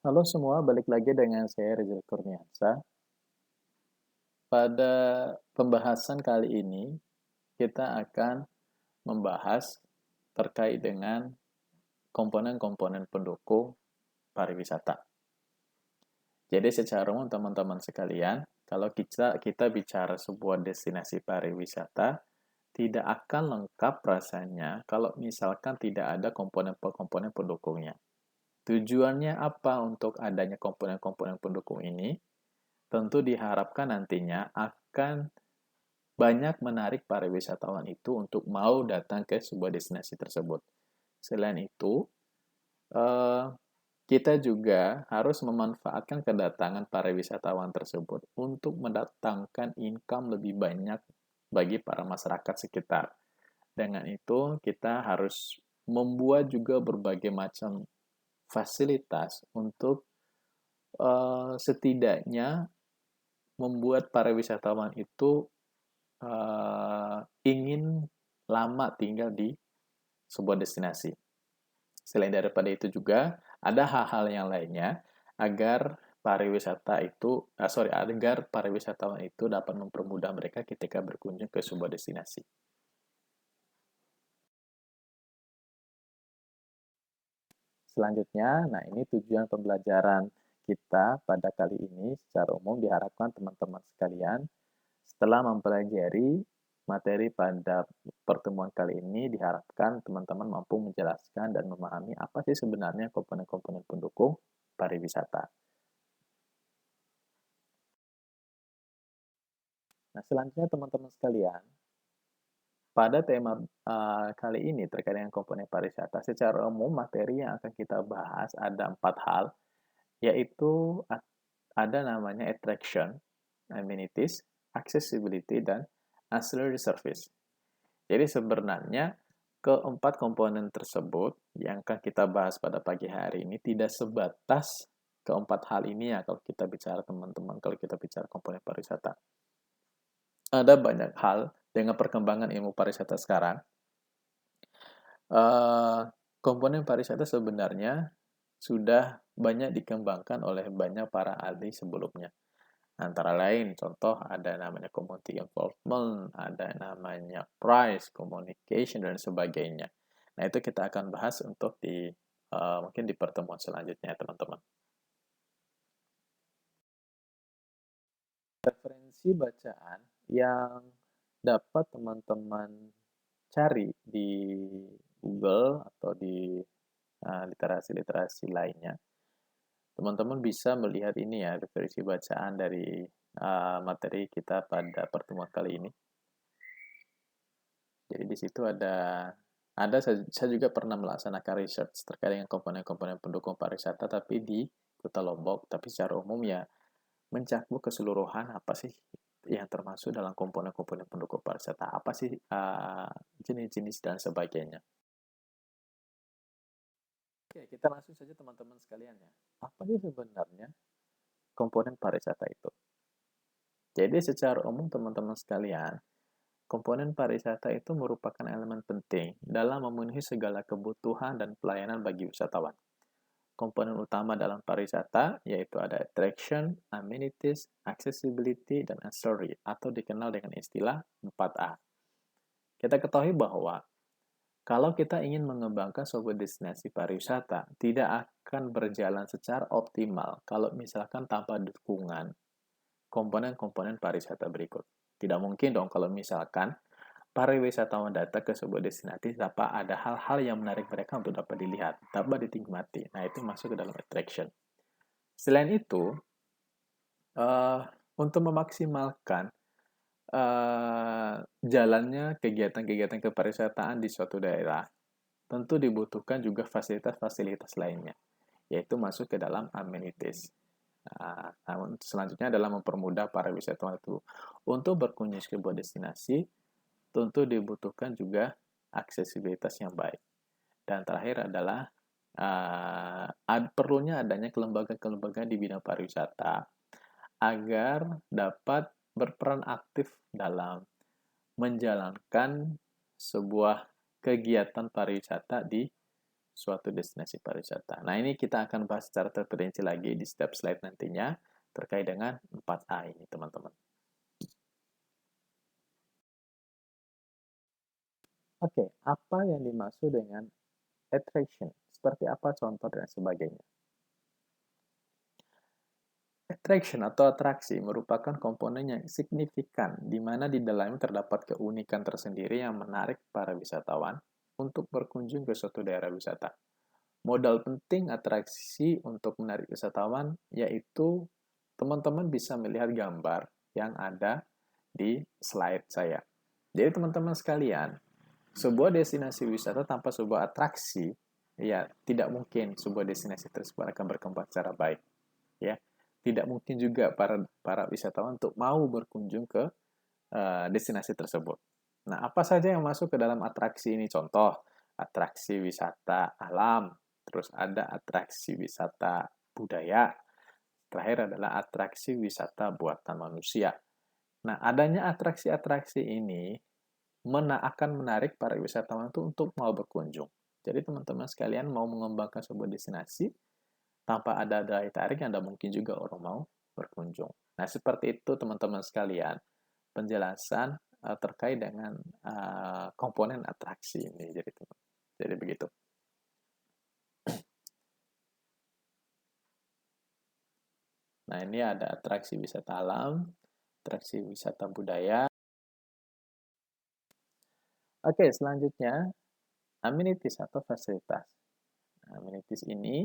Halo semua, balik lagi dengan saya Rizal Kurniasa. Pada pembahasan kali ini, kita akan membahas terkait dengan komponen-komponen pendukung pariwisata. Jadi secara umum teman-teman sekalian, kalau kita bicara sebuah destinasi pariwisata, tidak akan lengkap rasanya kalau misalkan tidak ada komponen-komponen pendukungnya. Tujuannya apa untuk adanya komponen-komponen pendukung ini? Tentu diharapkan nantinya akan banyak menarik para wisatawan itu untuk mau datang ke sebuah destinasi tersebut. Selain itu, eh, kita juga harus memanfaatkan kedatangan para wisatawan tersebut untuk mendatangkan income lebih banyak bagi para masyarakat sekitar. Dengan itu, kita harus membuat juga berbagai macam fasilitas untuk setidaknya membuat para wisatawan itu ingin lama tinggal di sebuah destinasi. Selain daripada itu juga ada hal-hal yang lainnya agar agar para wisatawan itu dapat mempermudah mereka ketika berkunjung ke sebuah destinasi. Selanjutnya, nah ini tujuan pembelajaran kita pada kali ini secara umum diharapkan teman-teman sekalian setelah mempelajari materi pada pertemuan kali ini, diharapkan teman-teman mampu menjelaskan dan memahami apa sih sebenarnya komponen-komponen pendukung pariwisata. Nah, selanjutnya teman-teman sekalian, pada tema kali ini terkait dengan komponen pariwisata, secara umum materi yang akan kita bahas ada 4 hal, yaitu ada namanya attraction, amenities, accessibility, dan ancillary service. Jadi sebenarnya keempat komponen tersebut yang akan kita bahas pada pagi hari ini tidak sebatas keempat hal ini ya kalau kita bicara teman-teman, kalau kita bicara komponen pariwisata. Ada banyak hal dengan perkembangan ilmu pariwisata sekarang. Komponen pariwisata sebenarnya sudah banyak dikembangkan oleh banyak para ahli sebelumnya. Antara lain, contoh ada namanya community involvement, ada namanya price, communication, dan sebagainya. Nah, itu kita akan bahas untuk mungkin di pertemuan selanjutnya, teman-teman. Referensi bacaan yang dapat teman-teman cari di Google atau di literasi-literasi lainnya. Teman-teman bisa melihat ini ya, referensi bacaan dari materi kita pada pertemuan kali ini. Jadi di situ saya juga pernah melaksanakan research terkait dengan komponen-komponen pendukung pariwisata tapi di Kota Lombok, tapi secara umum ya mencakup keseluruhan apa sih yang termasuk dalam komponen-komponen pendukung pariwisata, apa sih jenis-jenis dan sebagainya. Oke, kita langsung saja teman-teman sekalian ya. Apa sih sebenarnya komponen pariwisata itu? Jadi secara umum teman-teman sekalian, komponen pariwisata itu merupakan elemen penting dalam memenuhi segala kebutuhan dan pelayanan bagi wisatawan. Komponen utama dalam pariwisata yaitu ada attraction, amenities, accessibility, dan ancillary atau dikenal dengan istilah 4A. Kita ketahui bahwa kalau kita ingin mengembangkan sebuah destinasi pariwisata, tidak akan berjalan secara optimal kalau misalkan tanpa dukungan komponen-komponen pariwisata berikut. Tidak mungkin dong kalau misalkan para wisatawan datang ke sebuah destinasi tanpa ada hal-hal yang menarik mereka untuk dapat dilihat, dapat dinikmati. Nah, itu masuk ke dalam attraction. Selain itu, uh, untuk memaksimalkan jalannya kegiatan-kegiatan kepariwisataan di suatu daerah, tentu dibutuhkan juga fasilitas-fasilitas lainnya, yaitu masuk ke dalam amenities. Namun selanjutnya adalah mempermudah para wisatawan itu untuk berkunjung ke sebuah destinasi, tentu dibutuhkan juga aksesibilitas yang baik. Dan terakhir adalah perlunya adanya kelembagaan-kelembagaan di bidang pariwisata agar dapat berperan aktif dalam menjalankan sebuah kegiatan pariwisata di suatu destinasi pariwisata. Nah, ini kita akan bahas secara terperinci lagi di setiap slide nantinya terkait dengan 4A ini, teman-teman. Oke, apa yang dimaksud dengan attraction? Seperti apa contoh dan sebagainya? Attraction atau atraksi merupakan komponen yang signifikan di mana di dalamnya terdapat keunikan tersendiri yang menarik para wisatawan untuk berkunjung ke suatu daerah wisata. Modal penting atraksi untuk menarik wisatawan yaitu teman-teman bisa melihat gambar yang ada di slide saya. Jadi teman-teman sekalian, sebuah destinasi wisata tanpa sebuah atraksi, ya tidak mungkin sebuah destinasi tersebut akan berkembang secara baik. Ya, tidak mungkin juga para wisatawan untuk mau berkunjung ke destinasi tersebut. Nah, apa saja yang masuk ke dalam atraksi ini? Contoh, atraksi wisata alam, terus ada atraksi wisata budaya, terakhir adalah atraksi wisata buatan manusia. Nah, adanya atraksi-atraksi ini akan menarik para wisatawan itu untuk mau berkunjung. Jadi teman-teman sekalian mau mengembangkan sebuah destinasi, tanpa ada daya tarik, Anda mungkin juga orang mau berkunjung. Nah, seperti itu teman-teman sekalian, penjelasan terkait dengan komponen atraksi ini. Jadi begitu. Nah, ini ada atraksi wisata alam, atraksi wisata budaya. Oke, selanjutnya amenities atau fasilitas. Nah, amenities ini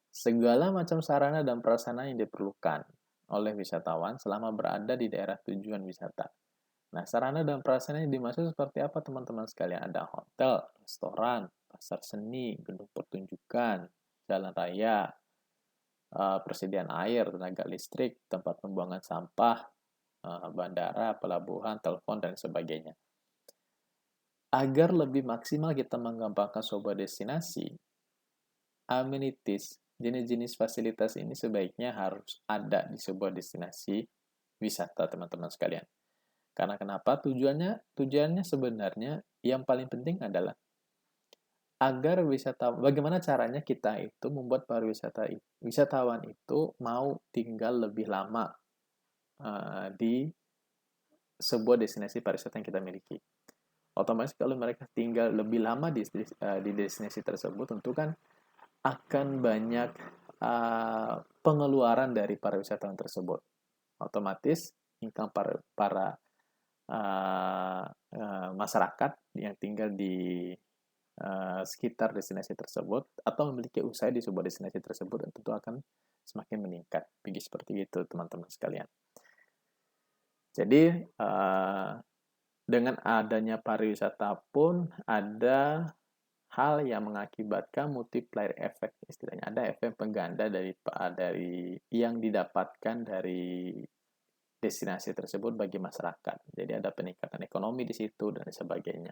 segala macam sarana dan prasarana yang diperlukan oleh wisatawan selama berada di daerah tujuan wisata. Nah, sarana dan prasarana yang dimaksud seperti apa teman-teman sekalian? Ada hotel, restoran, pasar seni, gedung pertunjukan, jalan raya, persediaan air, tenaga listrik, tempat pembuangan sampah, bandara, pelabuhan, telepon, dan sebagainya. Agar lebih maksimal kita mengembangkan sebuah destinasi, amenities, jenis-jenis fasilitas ini sebaiknya harus ada di sebuah destinasi wisata, teman-teman sekalian. Karena kenapa? Tujuannya sebenarnya yang paling penting adalah agar bagaimana caranya kita itu membuat wisatawan itu mau tinggal lebih lama di sebuah destinasi pariwisata yang kita miliki. Otomatis kalau mereka tinggal lebih lama di destinasi tersebut, tentu kan akan banyak pengeluaran dari para wisatawan tersebut. Otomatis income para masyarakat yang tinggal di sekitar destinasi tersebut atau memiliki usaha di sebuah destinasi tersebut tentu akan semakin meningkat. Begitu seperti itu teman-teman sekalian. Jadi dengan adanya pariwisata pun ada hal yang mengakibatkan multiplier effect, istilahnya ada efek pengganda dari yang didapatkan dari destinasi tersebut bagi masyarakat. Jadi ada peningkatan ekonomi di situ dan sebagainya.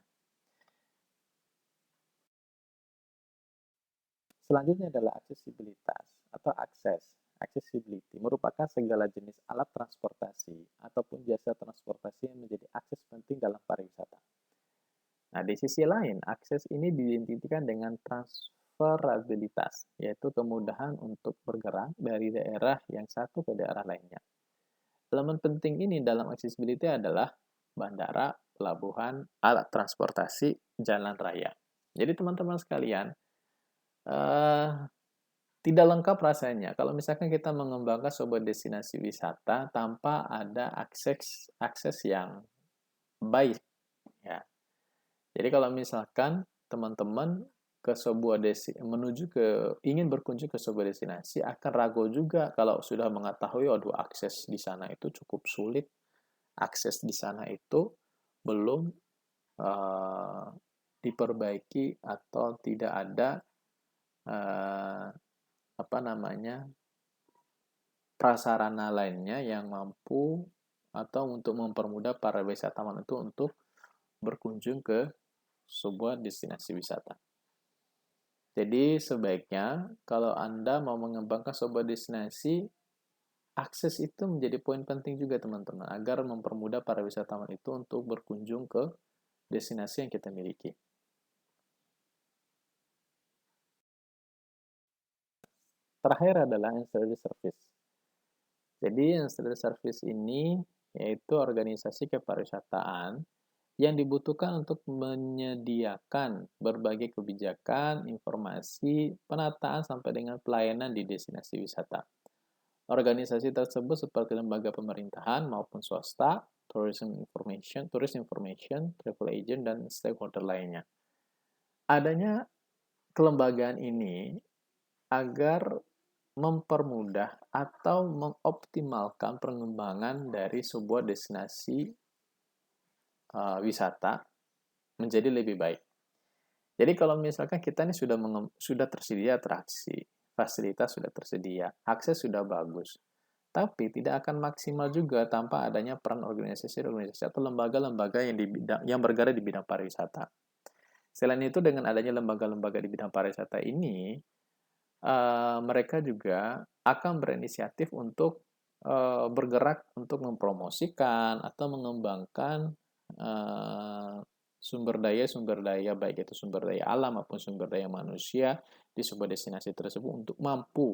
Selanjutnya adalah aksesibilitas atau akses. Accessibility merupakan segala jenis alat transportasi ataupun jasa transportasi yang menjadi akses penting dalam pariwisata. Nah, di sisi lain, akses ini diidentikan dengan transferabilitas, yaitu kemudahan untuk bergerak dari daerah yang satu ke daerah lainnya. Elemen penting ini dalam accessibility adalah bandara, pelabuhan, alat transportasi, jalan raya. Jadi teman-teman sekalian, tidak lengkap rasanya kalau misalkan kita mengembangkan sebuah destinasi wisata tanpa ada akses yang baik, ya. Jadi kalau misalkan teman-teman ingin berkunjung ke sebuah destinasi akan ragu juga kalau sudah mengetahui waduh akses di sana itu cukup sulit, akses di sana itu belum diperbaiki atau tidak ada prasarana lainnya yang mampu atau untuk mempermudah para wisatawan itu untuk berkunjung ke sebuah destinasi wisata. Jadi sebaiknya kalau Anda mau mengembangkan sebuah destinasi, akses itu menjadi poin penting juga teman-teman, agar mempermudah para wisatawan itu untuk berkunjung ke destinasi yang kita miliki. Terakhir adalah ancillary service. Jadi ancillary service ini yaitu organisasi kepariwisataan yang dibutuhkan untuk menyediakan berbagai kebijakan, informasi, penataan sampai dengan pelayanan di destinasi wisata. Organisasi tersebut seperti lembaga pemerintahan maupun swasta, tourist information, travel agent, dan stakeholder lainnya. Adanya kelembagaan ini agar mempermudah atau mengoptimalkan pengembangan dari sebuah destinasi wisata menjadi lebih baik. Jadi kalau misalkan kita ini sudah tersedia atraksi, fasilitas sudah tersedia, akses sudah bagus, tapi tidak akan maksimal juga tanpa adanya peran organisasi-organisasi atau lembaga-lembaga yang bergerak di bidang pariwisata. Selain itu, dengan adanya lembaga-lembaga di bidang pariwisata ini, mereka juga akan berinisiatif untuk bergerak untuk mempromosikan atau mengembangkan sumber daya baik itu sumber daya alam maupun sumber daya manusia di sebuah destinasi tersebut untuk mampu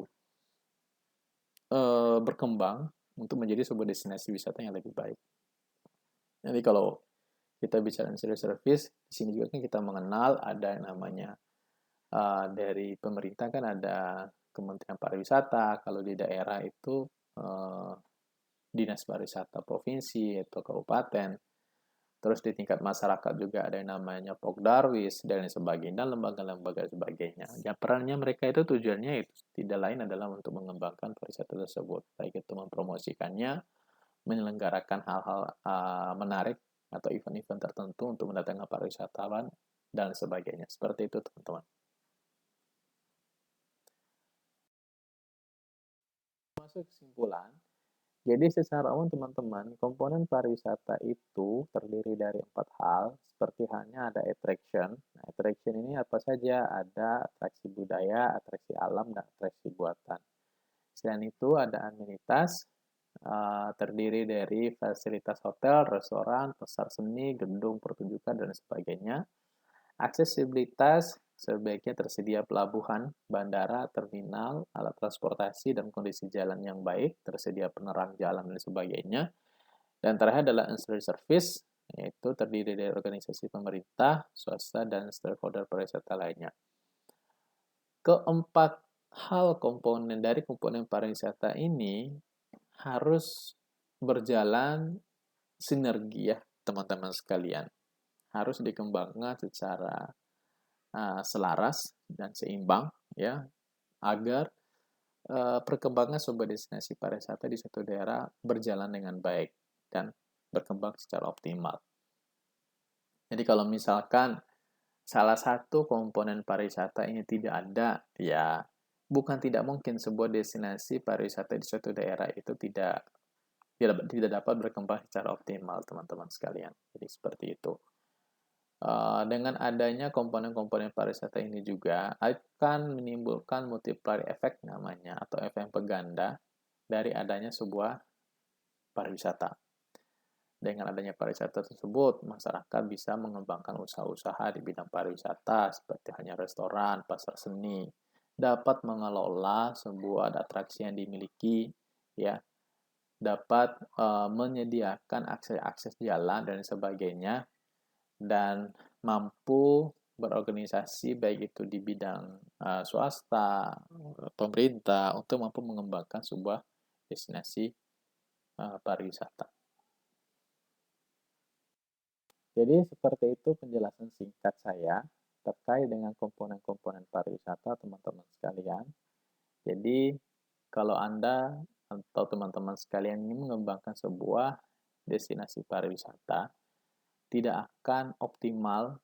berkembang untuk menjadi sebuah destinasi wisata yang lebih baik. Jadi kalau kita bicara service, di sini juga kan kita mengenal ada yang namanya dari pemerintah kan ada Kementerian Pariwisata, kalau di daerah itu Dinas Pariwisata Provinsi atau Kabupaten. Terus di tingkat masyarakat juga ada yang namanya Pokdarwis dan sebagainya, dan lembaga-lembaga sebagainya. Ya, perannya mereka itu tujuannya itu tidak lain adalah untuk mengembangkan pariwisata tersebut, baik itu mempromosikannya, menyelenggarakan hal-hal menarik atau event-event tertentu untuk mendatangkan pariwisatawan dan sebagainya. Seperti itu, teman-teman. Masuk kesimpulan, jadi secara umum teman-teman, komponen pariwisata itu terdiri dari 4 hal, seperti halnya ada attraction. Nah, attraction ini apa saja? Ada atraksi budaya, atraksi alam, dan atraksi buatan. Selain itu ada amenitas, terdiri dari fasilitas hotel, restoran, pasar seni, gedung pertunjukan, dan sebagainya. Aksesibilitas, sebaiknya tersedia pelabuhan, bandara, terminal, alat transportasi, dan kondisi jalan yang baik, tersedia penerang jalan, dan sebagainya. Dan terakhir adalah ancillary service, yaitu terdiri dari organisasi pemerintah, swasta, dan stakeholder pariwisata lainnya. Keempat hal komponen dari komponen pariwisata ini harus berjalan sinergi ya, teman-teman sekalian. Harus dikembangkan secara selaras dan seimbang ya agar perkembangan sebuah destinasi pariwisata di suatu daerah berjalan dengan baik dan berkembang secara optimal. Jadi kalau misalkan salah satu komponen pariwisata ini tidak ada, ya bukan tidak mungkin sebuah destinasi pariwisata di suatu daerah itu tidak dapat berkembang secara optimal, teman-teman sekalian. Jadi seperti itu. Dengan adanya komponen-komponen pariwisata ini juga akan menimbulkan multiplier effect namanya atau efek pengganda dari adanya sebuah pariwisata. Dengan adanya pariwisata tersebut, masyarakat bisa mengembangkan usaha-usaha di bidang pariwisata seperti hanya restoran, pasar seni, dapat mengelola sebuah atraksi yang dimiliki, ya, dapat menyediakan akses jalan dan sebagainya, dan mampu berorganisasi baik itu di bidang swasta, pemerintah untuk mampu mengembangkan sebuah destinasi pariwisata. Jadi seperti itu penjelasan singkat saya terkait dengan komponen-komponen pariwisata teman-teman sekalian. Jadi kalau Anda atau teman-teman sekalian ingin mengembangkan sebuah destinasi pariwisata, tidak akan optimal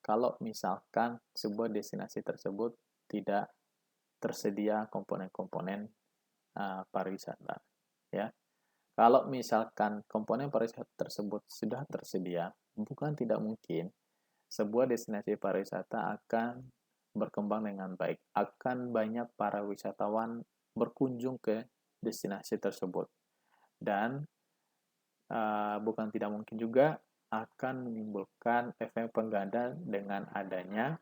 kalau misalkan sebuah destinasi tersebut tidak tersedia komponen-komponen pariwisata, ya. Kalau misalkan komponen pariwisata tersebut sudah tersedia, bukan tidak mungkin sebuah destinasi pariwisata akan berkembang dengan baik. Akan banyak para wisatawan berkunjung ke destinasi tersebut. Dan bukan tidak mungkin juga akan menimbulkan efek pengganda dengan adanya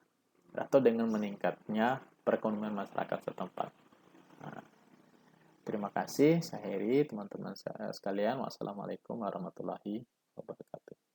atau dengan meningkatnya perekonomian masyarakat setempat. Terima kasih, saya Heri, teman-teman sekalian. Wassalamualaikum warahmatullahi wabarakatuh.